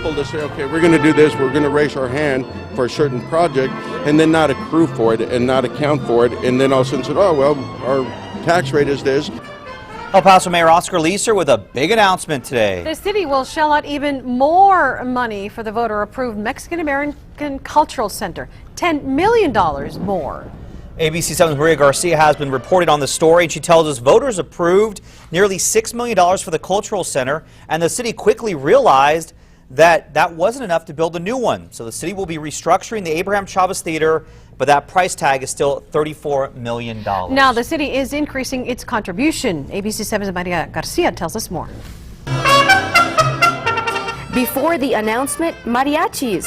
simple to say, okay, we're going to do this, we're going to raise our hand for a certain project, and then not accrue for it and not account for it, and then all of a sudden say, oh, well, our tax rate is this. El Paso Mayor Oscar Leeser with a big announcement today. The city will shell out even more money for the voter-approved Mexican-American Cultural Center, $10 million more. ABC 7's Maria Garcia has been reporting on the story, and she tells us voters approved nearly $6 million for the Cultural Center, and the city quickly realized that that wasn't enough to build a new one. So the city will be restructuring the Abraham Chavez Theater, but that price tag is still $34 million. Now the city is increasing its contribution. ABC 7's Maria Garcia tells us more. Before the announcement, mariachis.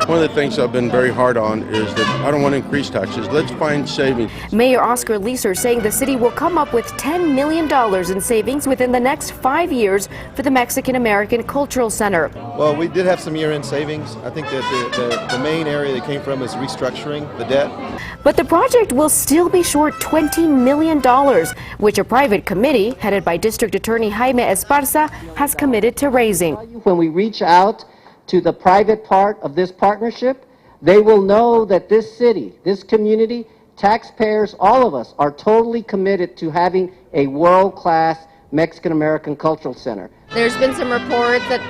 One of the things I've been very hard on is that I don't want to increase taxes. Let's find savings. Mayor Oscar Leeser saying the city will come up with $10 million in savings within the next 5 years for the Mexican-American Cultural Center. Well, we did have some year-end savings. I think that the main area that came from is restructuring the debt. But the project will still be short $20 million, which a private committee headed by District Attorney Jaime Esparza has committed to raising. When we reach out to the private part of this partnership, they will know that this city, this community, taxpayers, all of us are totally committed to having a world-class Mexican-American Cultural Center. There's been some reports that,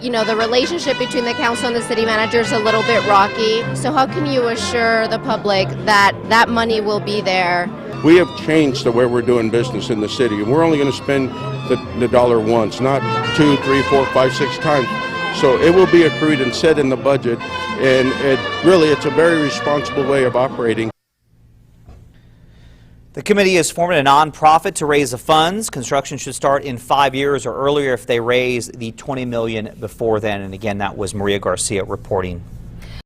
you know, the relationship between the council and the city manager is a little bit rocky. So how can you assure the public that that money will be there? We have changed the way we're doing business in the city, and we're only going to spend the dollar once, not 2, 3, 4, 5, 6 times. So it will be accrued and set in the budget, and it's a very responsible way of operating. The committee is forming a nonprofit to raise the funds. Construction should start in 5 years or earlier if they raise the $20 million before then. And again, that was Maria Garcia reporting.